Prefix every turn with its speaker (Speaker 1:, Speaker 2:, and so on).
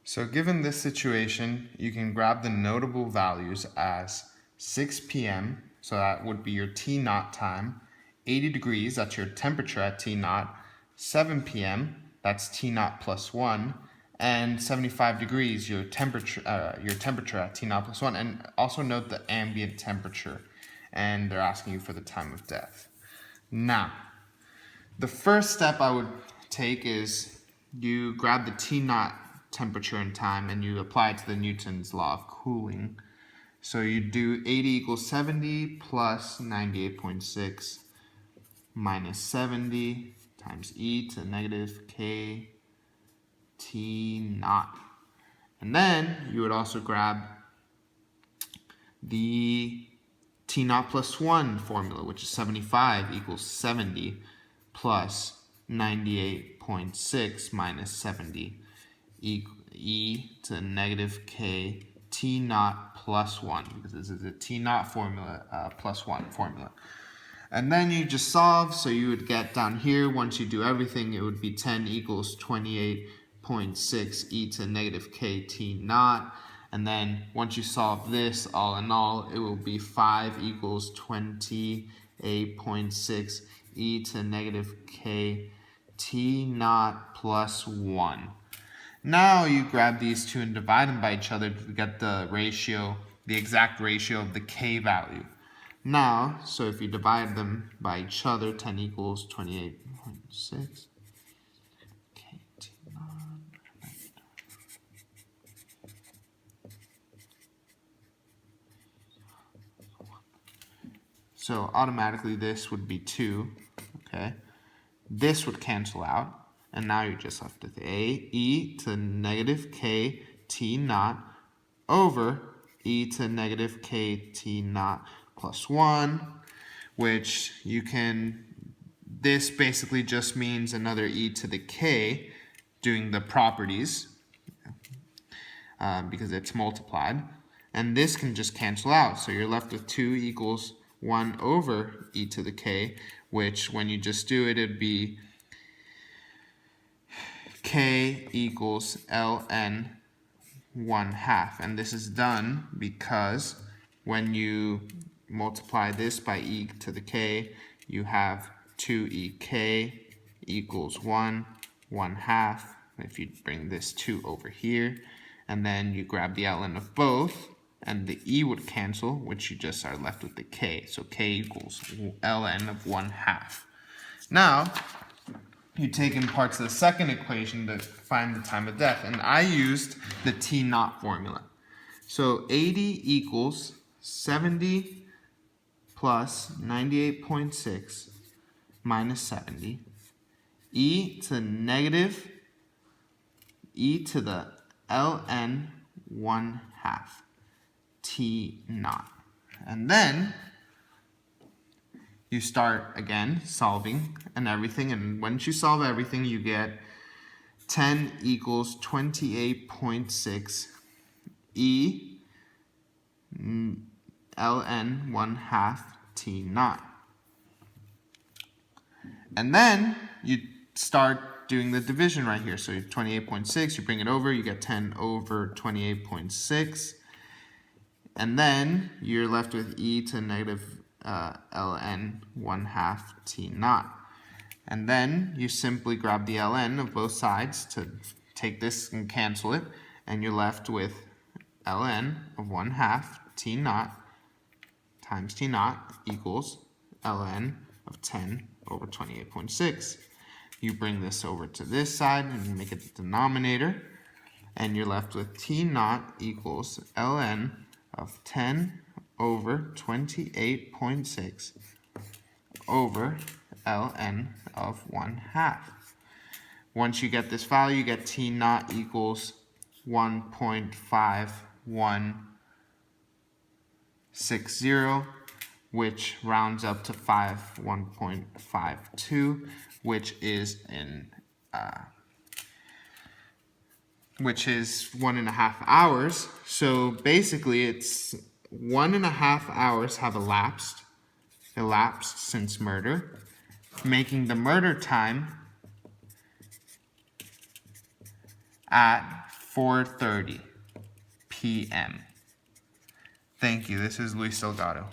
Speaker 1: So given this situation, you can grab the notable values as 6 p.m., so that would be your T naught time, 80 degrees, that's your temperature at T naught, 7 p.m., that's T naught plus 1, and 75 degrees, your temperature at T naught plus 1, and also note the ambient temperature, and they're asking you for the time of death. Now, the first step I would take is you grab the T naught temperature and time and you apply it to the Newton's law of cooling. So you do 80 equals 70 plus 98.6 minus 70 times e to the negative k T naught. And then you would also grab the T naught plus 1 formula, which is 75 equals 70 plus 98.6 minus 70 e to the negative k T naught plus 1, because this is a T naught formula, plus 1 formula. And then you just solve, so you would get down here, once you do everything, it would be 10 equals 28.6 e to the negative k T naught. And then once you solve this, all in all, it will be 5 equals 28.6 e to the negative k T naught plus 1. Now you grab these two and divide them by each other to get the ratio, the exact ratio of the k value. Now, so if you divide them by each other, 10 equals 28.6. So automatically this would be 2, okay? This would cancel out, and now you're just left with e to the negative k T naught over e to the negative k T naught plus 1, which you can, this basically just means another e to the k doing the properties because it's multiplied. And this can just cancel out, so you're left with 2 equals 1 over e to the k, which when you just do it, it'd be k equals ln 1/2. And this is done because when you multiply this by e to the k, you have 2ek equals 1/2. If you bring this 2 over here, and then you grab the ln of both, and the e would cancel, which you just are left with the k. So k equals ln of 1/2. Now, you take in parts of the second equation to find the time of death, and I used the T naught formula. So 80 equals 70 plus 98.6 minus 70 e to the negative e to the ln 1/2 T naught. And then you start again solving and everything, and once you solve everything, you get 10 equals 28.6 e ln 1/2 T naught. And then you start doing the division right here. So 28.6, you bring it over, you get 10 over 28.6. And then you're left with e to negative ln 1/2 T naught. And then you simply grab the ln of both sides to take this and cancel it, and you're left with ln of 1/2 T naught times T naught equals ln of 10 over 28.6. You bring this over to this side and make it the denominator, and you're left with T naught equals ln of 10 over 28.6 over ln of 1/2. Once you get this value, you get T naught equals 1.5160, which rounds up to 1.52, which is 1.5 hours. So basically it's 1.5 hours have elapsed since murder, making the murder time at 4:30 p.m. Thank you. This is Luis Delgado.